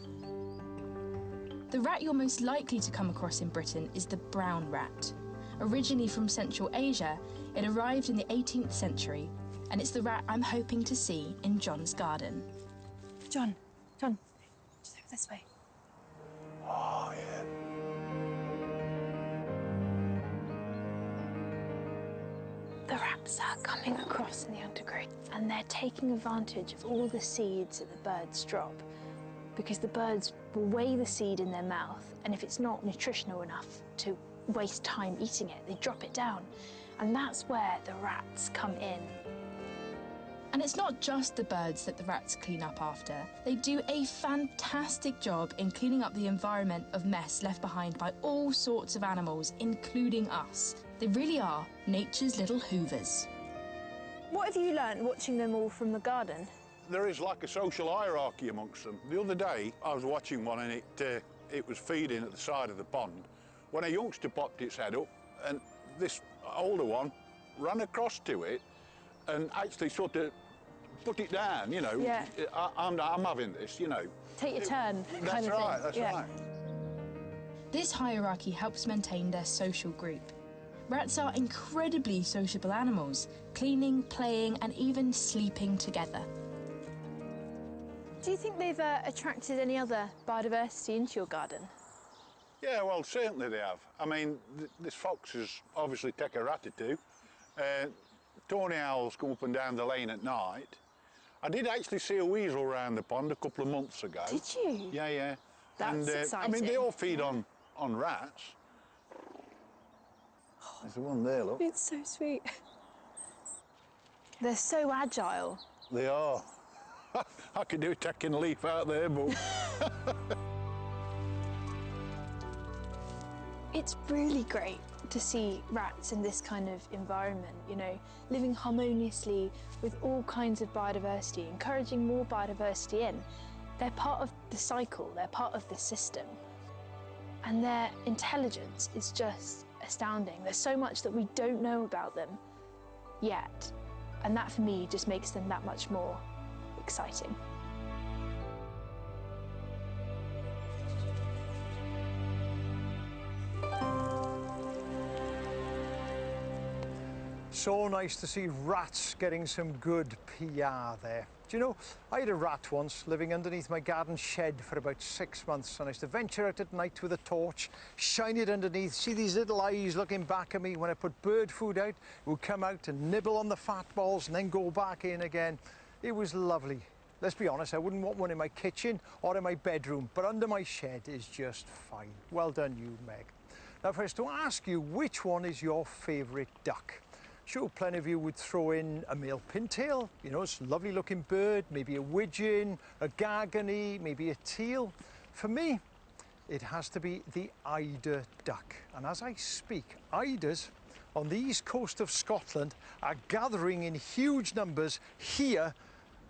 The rat you're most likely to come across in Britain is the brown rat. Originally from Central Asia, it arrived in the 18th century, and it's the rat I'm hoping to see in John's garden. John, just over this way. Oh, yeah. The rats are coming across in the undergrowth, and they're taking advantage of all the seeds that the birds drop, because the birds will weigh the seed in their mouth, and if it's not nutritional enough to waste time eating it, they drop it down. And that's where the rats come in. And it's not just the birds that the rats clean up after. They do a fantastic job in cleaning up the environment of mess left behind by all sorts of animals, including us. They really are nature's little hoovers. What have you learnt watching them all from the garden? There is like a social hierarchy amongst them. The other day, I was watching one and it was feeding at the side of the pond when a youngster popped its head up, and this older one ran across to it and actually sort of put it down, Yeah. I'm having this, Take your turn, kind of right, thing. that's Yeah. right. This hierarchy helps maintain their social group. Rats are incredibly sociable animals, cleaning, playing, and even sleeping together. Do you think they've attracted any other biodiversity into your garden? Yeah, well, certainly they have. I mean, this fox has obviously taken a rat or two. Tawny owls come up and down the lane at night. I did actually see a weasel around the pond a couple of months ago. Did you? Yeah, yeah. That's exciting. I mean, they all feed on rats. There's the one there, look. It's so sweet. They're so agile. They are. I could do taking a leaf out there, but... It's really great to see rats in this kind of environment, living harmoniously with all kinds of biodiversity, encouraging more biodiversity in. They're part of the cycle, they're part of the system. And their intelligence is just astounding. There's so much that we don't know about them yet. And that, for me, just makes them that much more exciting. So nice to see rats getting some good PR there. Do you know, I had a rat once living underneath my garden shed for about 6 months, and I used to venture out at night with a torch, shine it underneath, see these little eyes looking back at me. When I put bird food out, it would come out and nibble on the fat balls and then go back in again. It was lovely. Let's be honest, I wouldn't want one in my kitchen or in my bedroom, but under my shed is just fine. Well done you, Meg. Now, if I was to ask you which one is your favourite duck, Sure, plenty of you would throw in a male pintail, you know, it's a lovely looking bird, maybe a widgeon, a gargony, maybe a teal. For me, it has to be the eider duck. And as I speak, eiders on the east coast of Scotland are gathering in huge numbers here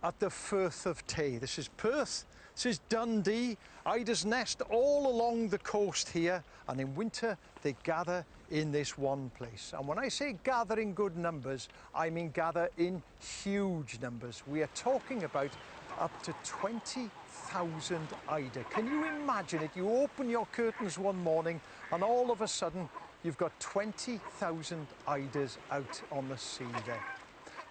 at the Firth of Tay. This is Perth, this is Dundee. Eiders nest all along the coast here, and in winter they gather in this one place. And when I say gather in good numbers, I mean gather in huge numbers. We are talking about up to 20,000 eider. Can you imagine it? You open your curtains one morning and all of a sudden you've got 20,000 eiders out on the sea there.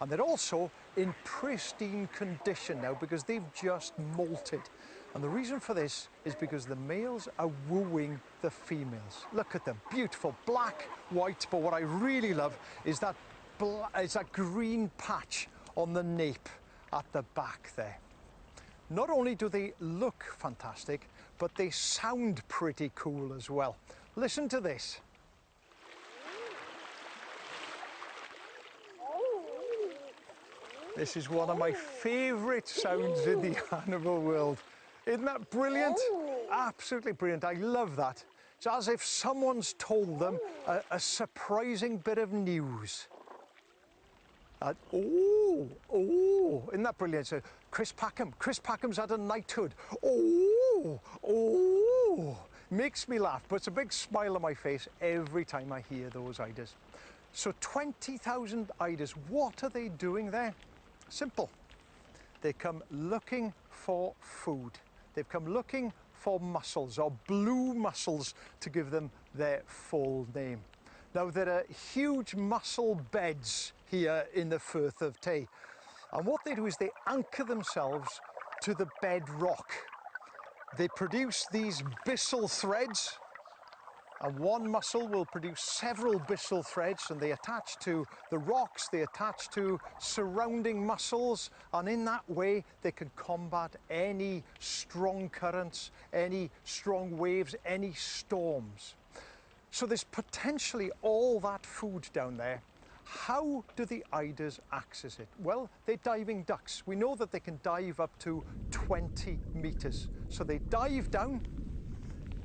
And they're also in pristine condition now because they've just molted. And the reason for this is because the males are wooing the females. Look at them, beautiful, black, white, but what I really love is that green patch on the nape at the back there. Not only do they look fantastic, but they sound pretty cool as well. Listen to this. This is one of my favourite sounds in the animal world. Isn't that brilliant? Absolutely brilliant. I love that. It's as if someone's told them a surprising bit of news. Isn't that brilliant? So Chris Packham's had a knighthood. Makes me laugh, but it's a big smile on my face every time I hear those eiders. So 20,000 eiders, what are they doing there? Simple. They come looking for food. They've come looking for mussels, or blue mussels to give them their full name. Now there are huge mussel beds here in the Firth of Tay, and what they do is they anchor themselves to the bedrock. They produce these byssal threads, and one mussel will produce several byssal threads, and they attach to the rocks, they attach to surrounding mussels, and in that way they can combat any strong currents, any strong waves, any storms. So there's potentially all that food down there. How do the eiders access it? Well, they're diving ducks. We know that they can dive up to 20 metres. So they dive down,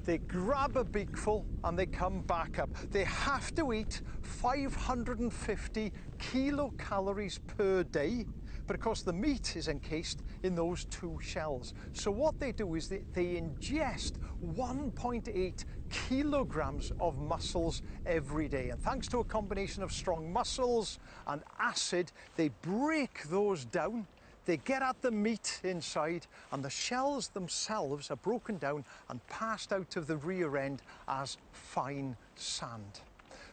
they grab a beakful and they come back up. They have to eat 550 kilocalories per day, but of course the meat is encased in those two shells. So what they do is they ingest 1.8 kilograms of mussels every day. And thanks to a combination of strong mussels and acid, they break those down. They get at the meat inside, and the shells themselves are broken down and passed out of the rear end as fine sand.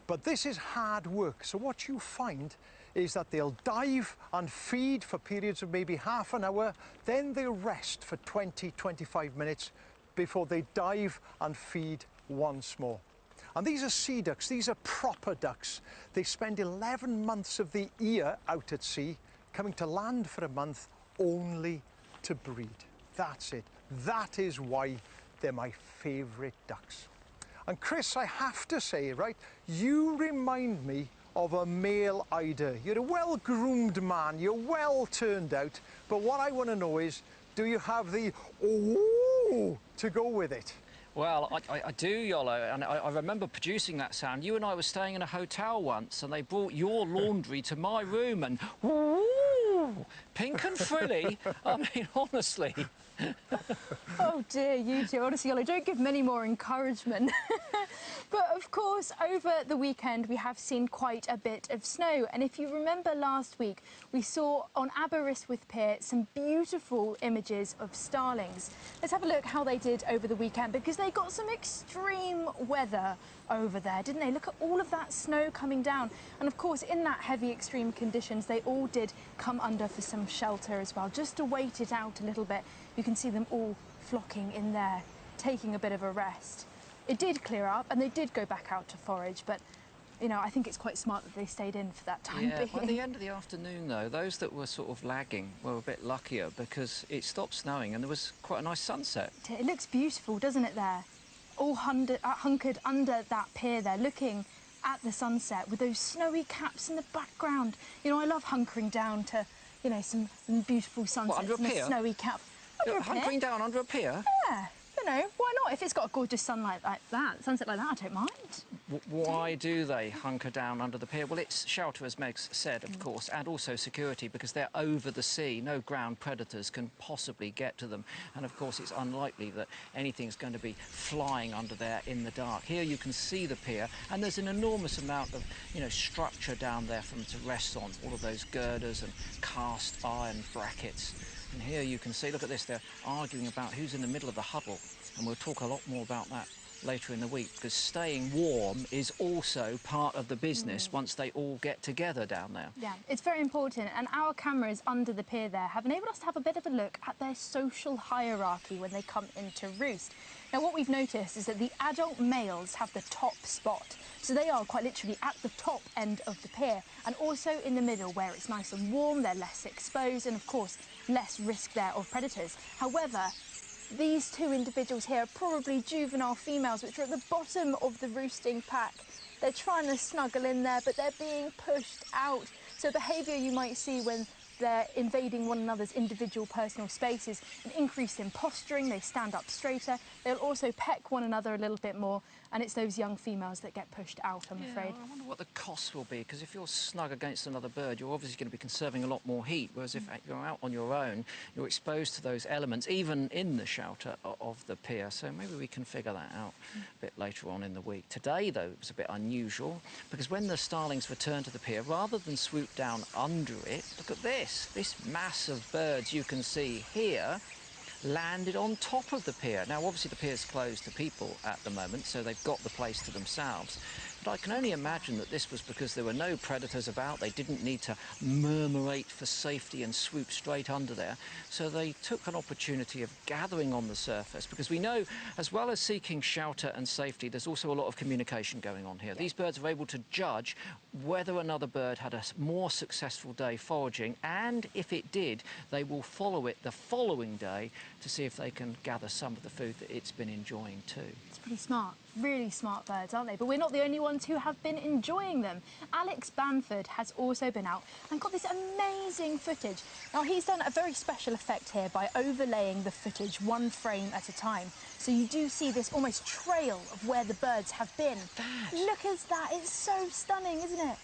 But this is hard work, so what you find is that they'll dive and feed for periods of maybe half an hour, then they'll rest for 20-25 minutes before they dive and feed once more. And these are sea ducks, these are proper ducks. They spend 11 months of the year out at sea, coming to land for a month only to breed. That's it. That is why they're my favourite ducks. And Chris, I have to say, right, you remind me of a male eider. You're a well-groomed man, you're well turned out, but what I want to know is, do you have the ooh to go with it? Well, I do, Iolo, and I remember producing that sound. You and I were staying in a hotel once, and they brought your laundry to my room, and ooh, pink and frilly. I mean, honestly. Oh dear, you two. Honestly, Iolo, don't give many more encouragement. But of course, over the weekend, we have seen quite a bit of snow. And if you remember last week, we saw on Aberystwyth Pier some beautiful images of starlings. Let's have a look how they did over the weekend, because they got some extreme weather over there, didn't they? Look at all of that snow coming down. And of course, in that heavy extreme conditions, they all did come under for some shelter as well, just to wait it out a little bit. You can see them all flocking in there, taking a bit of a rest. It did clear up and they did go back out to forage, but you know, I think it's quite smart that they stayed in for that time being. By the end of the afternoon, though, those that were sort of lagging were a bit luckier because it stopped snowing and there was quite a nice sunset. It looks beautiful, doesn't it, there? All hunkered under that pier there, looking at the sunset with those snowy caps in the background. You know, I love hunkering down to, you know, some beautiful sunsets under a and a pier? snowy cap. You're hunkering down under a pier? Yeah, you know, why not? If it's got a gorgeous sunset like that, I don't mind. Why do they hunker down under the pier? Well, it's shelter, as Meg's said, of course, and also security, because they're over the sea. No ground predators can possibly get to them. And, of course, it's unlikely that anything's going to be flying under there in the dark. Here you can see the pier, and there's an enormous amount of, you know, structure down there for them to rest on. All of those girders and cast iron brackets. And here you can see, look at this, they're arguing about who's in the middle of the huddle. And we'll talk a lot more about that later in the week, because staying warm is also part of the business once they all get together down there. Yeah, it's very important, and our cameras under the pier there have enabled us to have a bit of a look at their social hierarchy when they come into roost. Now, what we've noticed is that the adult males have the top spot, so they are quite literally at the top end of the pier, and also in the middle where it's nice and warm, they're less exposed, and of course less risk there of predators. However, these two individuals here are probably juvenile females which are at the bottom of the roosting pack. They're trying to snuggle in there, but they're being pushed out. So behaviour you might see when they're invading one another's individual personal spaces, an increase in posturing, they stand up straighter, they'll also peck one another a little bit more, and it's those young females that get pushed out, I'm afraid. I wonder what the cost will be, because if you're snug against another bird, you're obviously going to be conserving a lot more heat, whereas if you're out on your own, you're exposed to those elements, even in the shelter of the pier. So maybe we can figure that out a bit later on in the week. Today, though, it was a bit unusual, because when the starlings returned to the pier, rather than swoop down under it, look at this. This mass of birds you can see here landed on top of the pier. Now, obviously, the pier's closed to people at the moment, so they've got the place to themselves. But I can only imagine that this was because there were no predators about. They didn't need to murmurate for safety and swoop straight under there. So they took an opportunity of gathering on the surface, because we know, as well as seeking shelter and safety, there's also a lot of communication going on here. These birds are able to judge whether another bird had a more successful day foraging, and if it did, they will follow it the following day to see if they can gather some of the food that it's been enjoying too. It's pretty smart. Really smart birds, aren't they? But we're not the only ones who have been enjoying them. Alex Bamford has also been out and got this amazing footage. Now, he's done a very special effect here by overlaying the footage one frame at a time. So you do see this almost trail of where the birds have been. Look at that. It's so stunning, isn't it?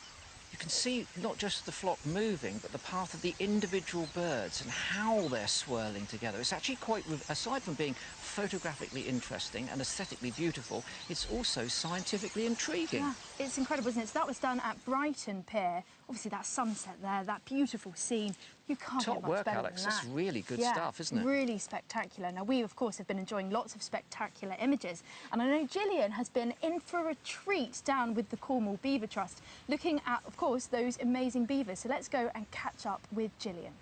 You can see not just the flock moving, but the path of the individual birds and how they're swirling together. It's actually quite, aside from being photographically interesting and aesthetically beautiful, it's also scientifically intriguing. Yeah, it's incredible, isn't it? So that was done at Brighton Pier. Obviously, that sunset there, that beautiful scene. You can't get much better Alex. than that. That's really good stuff, isn't it? Really spectacular. Now, we, of course, have been enjoying lots of spectacular images. And I know Gillian has been in for a treat down with the Cornwall Beaver Trust, looking at, of course, those amazing beavers. So let's go and catch up with Gillian.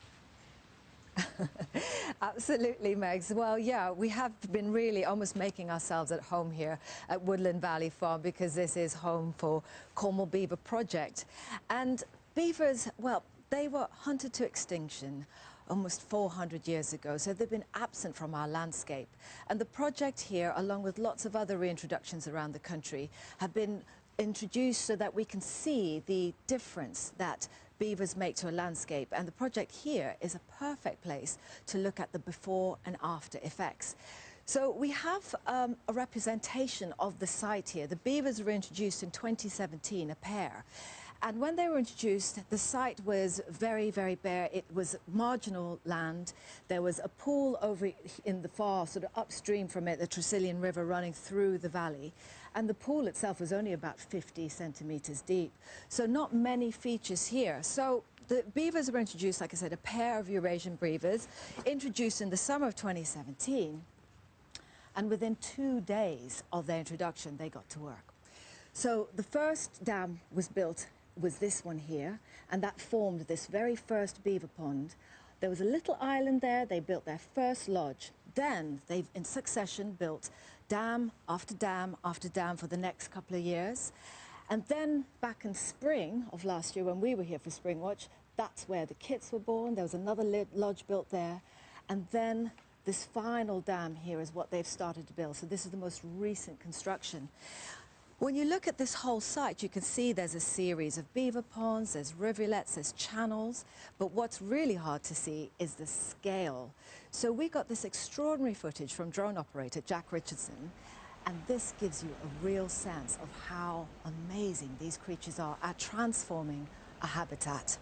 Absolutely, Megs. Well, yeah, we have been really almost making ourselves at home here at Woodland Valley Farm, because this is home for Cornwall Beaver Project. And beavers, well, they were hunted to extinction almost 400 years ago, so they've been absent from our landscape. And the project here, along with lots of other reintroductions around the country, have been introduced so that we can see the difference that beavers make to a landscape. And the project here is a perfect place to look at the before and after effects. So we have a representation of the site here. The beavers were introduced in 2017, a pair. And when they were introduced, the site was very, very bare. It was marginal land. There was a pool over in the far, sort of upstream from it, the Tresillian River running through the valley. And the pool itself was only about 50 centimetres deep. So not many features here. So the beavers were introduced, like I said, a pair of Eurasian beavers, introduced in the summer of 2017. And within 2 days of their introduction, they got to work. So the first dam was built was this one here, and that formed this very first beaver pond. There was a little island there. They built their first lodge. Then they've, in succession, built dam after dam after dam for the next couple of years. And then back in spring of last year, when we were here for Spring Watch, that's where the kits were born. There was another lodge built there. And then this final dam here is what they've started to build. So this is the most recent construction. When you look at this whole site, you can see there's a series of beaver ponds, there's rivulets, there's channels, but what's really hard to see is the scale. So we got this extraordinary footage from drone operator Jack Richardson, and this gives you a real sense of how amazing these creatures are at transforming a habitat.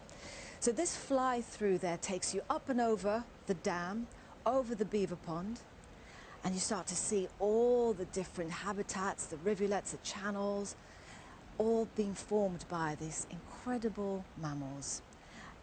So this fly through there takes you up and over the dam, over the beaver pond, and you start to see all the different habitats, the rivulets, the channels, all being formed by these incredible mammals.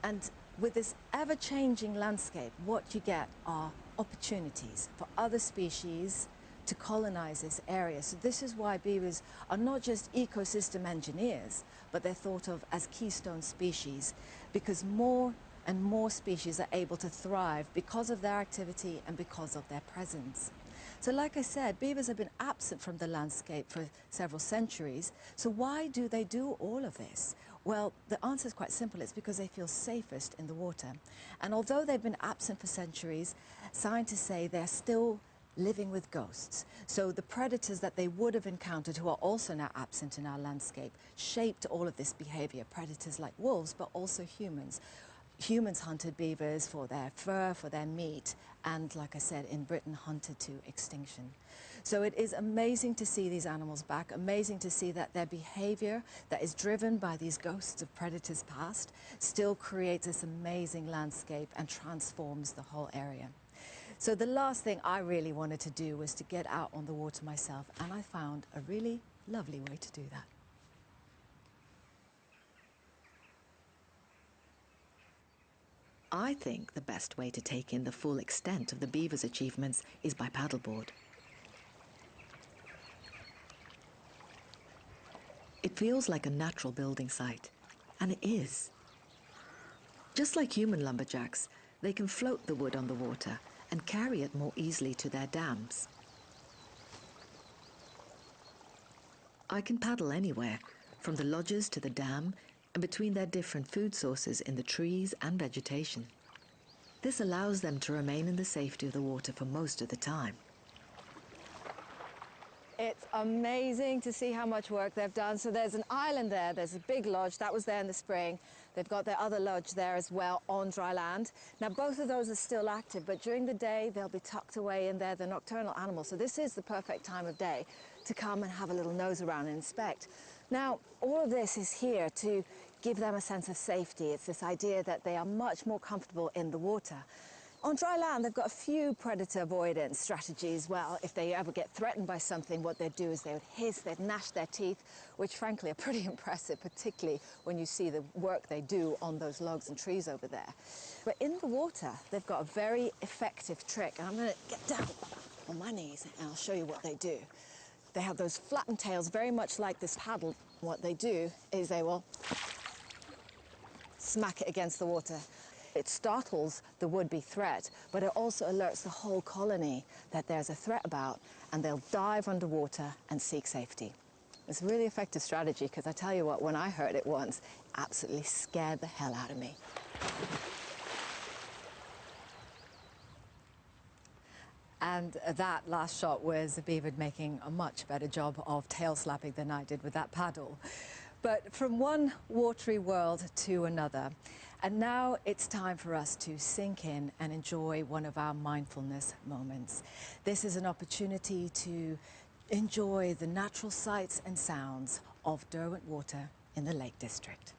And with this ever-changing landscape, what you get are opportunities for other species to colonize this area. So this is why beavers are not just ecosystem engineers, but they're thought of as keystone species, because more and more species are able to thrive because of their activity and because of their presence. So like I said, beavers have been absent from the landscape for several centuries. So why do they do all of this? Well, the answer is quite simple. It's because they feel safest in the water. And although they've been absent for centuries, scientists say they're still living with ghosts. So the predators that they would have encountered, who are also now absent in our landscape, shaped all of this behavior. Predators like wolves, but also humans. Humans hunted beavers for their fur, for their meat, and like I said, in Britain, hunted to extinction. So it is amazing to see these animals back, amazing to see that their behavior that is driven by these ghosts of predators past still creates this amazing landscape and transforms the whole area. So the last thing I really wanted to do was to get out on the water myself, and I found a really lovely way to do that. I think the best way to take in the full extent of the beaver's achievements is by paddleboard. It feels like a natural building site, and it is. Just like human lumberjacks, they can float the wood on the water and carry it more easily to their dams. I can paddle anywhere, from the lodges to the dam, and between their different food sources in the trees and vegetation. This allows them to remain in the safety of the water for most of the time. It's amazing to see how much work they've done. So there's an island there, there's a big lodge, that was there in the spring. They've got their other lodge there as well on dry land. Now both of those are still active, but during the day they'll be tucked away in there. They're nocturnal animals, so this is the perfect time of day to come and have a little nose around and inspect. Now all of this is here to give them a sense of safety. It's this idea that they are much more comfortable in the water. On dry land, they've got a few predator avoidance strategies. Well, if they ever get threatened by something, what they'd do is they would hiss, they'd gnash their teeth, which frankly are pretty impressive, particularly when you see the work they do on those logs and trees over there. But in the water, they've got a very effective trick, and I'm going to get down on my knees and I'll show you what they do. They have those flattened tails, very much like this paddle. What they do is they will smack it against the water. It startles the would-be threat, but it also alerts the whole colony that there's a threat about, and they'll dive underwater and seek safety. It's a really effective strategy, because I tell you what, when I heard it once, it absolutely scared the hell out of me. And that last shot was a beaver making a much better job of tail slapping than I did with that paddle. But from one watery world to another, and now it's time for us to sink in and enjoy one of our mindfulness moments. This is an opportunity to enjoy the natural sights and sounds of Derwent Water in the Lake District.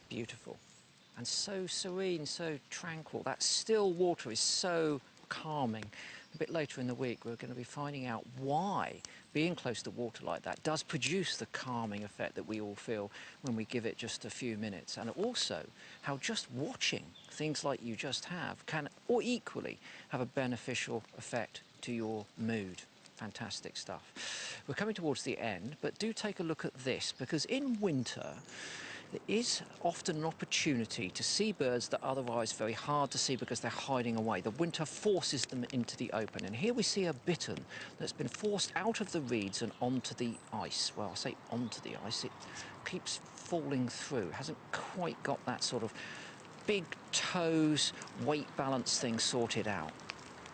Beautiful. And so serene, so tranquil. That still water is so calming. A bit later in the week, we're going to be finding out why being close to water like that does produce the calming effect that we all feel when we give it just a few minutes. And also how just watching things like you just have can, or equally, have a beneficial effect to your mood. Fantastic stuff. We're coming towards the end, but do take a look at this, because in winter, there is often an opportunity to see birds that are otherwise very hard to see because they're hiding away. The winter forces them into the open. And here we see a bittern that's been forced out of the reeds and onto the ice. Well, I say onto the ice, it keeps falling through. It hasn't quite got that sort of big toes, weight balance thing sorted out.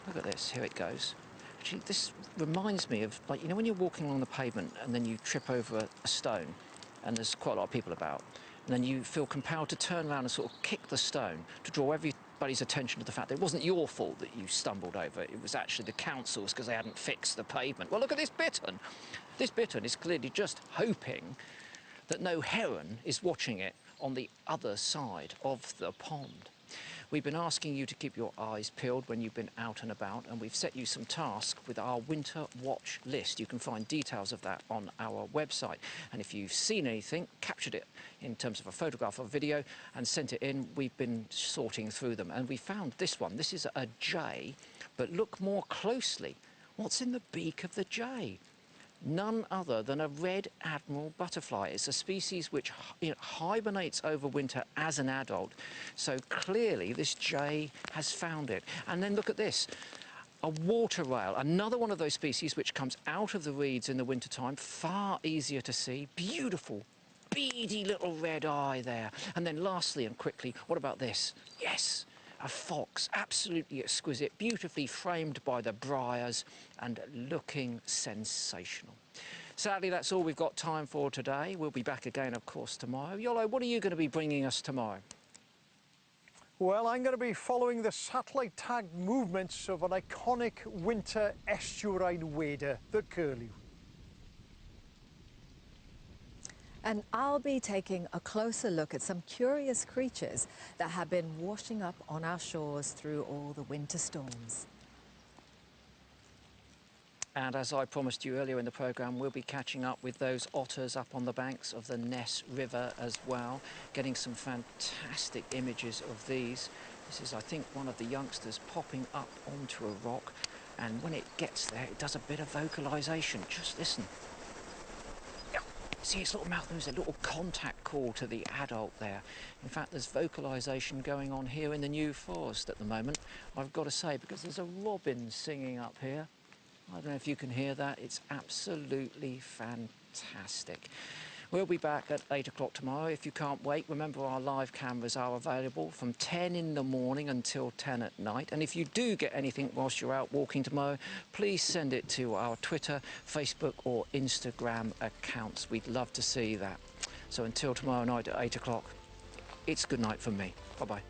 Look at this, here it goes. Actually, this reminds me of, like, you know, when you're walking along the pavement and then you trip over a stone, and there's quite a lot of people about, and then you feel compelled to turn around and sort of kick the stone to draw everybody's attention to the fact that it wasn't your fault that you stumbled over it. It was actually the council's because they hadn't fixed the pavement. Well, look at this bittern. This bittern is clearly just hoping that no heron is watching it on the other side of the pond. We've been asking you to keep your eyes peeled when you've been out and about, and we've set you some tasks with our Winter Watch list. You can find details of that on our website. And if you've seen anything, captured it in terms of a photograph or video and sent it in, we've been sorting through them. And we found this one. This is a jay, but look more closely. What's in the beak of the jay? None other than a red admiral butterfly. It's a species which hibernates over winter as an adult. So clearly this jay has found it. And then look at this, a water rail, another one of those species which comes out of the reeds in the wintertime, far easier to see, beautiful, beady little red eye there. And then lastly and quickly, what about this? Yes, a fox, absolutely exquisite, beautifully framed by the briars and looking sensational. Sadly, that's all we've got time for today. We'll be back again, of course, tomorrow. Iolo, what are you going to be bringing us tomorrow? Well, I'm going to be following the satellite tagged movements of an iconic winter estuarine wader, the curlew. And I'll be taking a closer look at some curious creatures that have been washing up on our shores through all the winter storms. And as I promised you earlier in the programme, we'll be catching up with those otters up on the banks of the Ness River as well, getting some fantastic images of these. This is, I think, one of the youngsters popping up onto a rock, and when it gets there, it does a bit of vocalisation. Just listen. See its little mouth moves, a little contact call to the adult there. In fact, there's vocalisation going on here in the New Forest at the moment, I've got to say, because there's a robin singing up here. I don't know if you can hear that. It's absolutely fantastic. We'll be back at 8 o'clock tomorrow. If you can't wait, remember our live cameras are available from 10 in the morning until 10 at night. And if you do get anything whilst you're out walking tomorrow, please send it to our Twitter, Facebook or Instagram accounts. We'd love to see that. So until tomorrow night at 8 o'clock, it's good night from me. Bye-bye.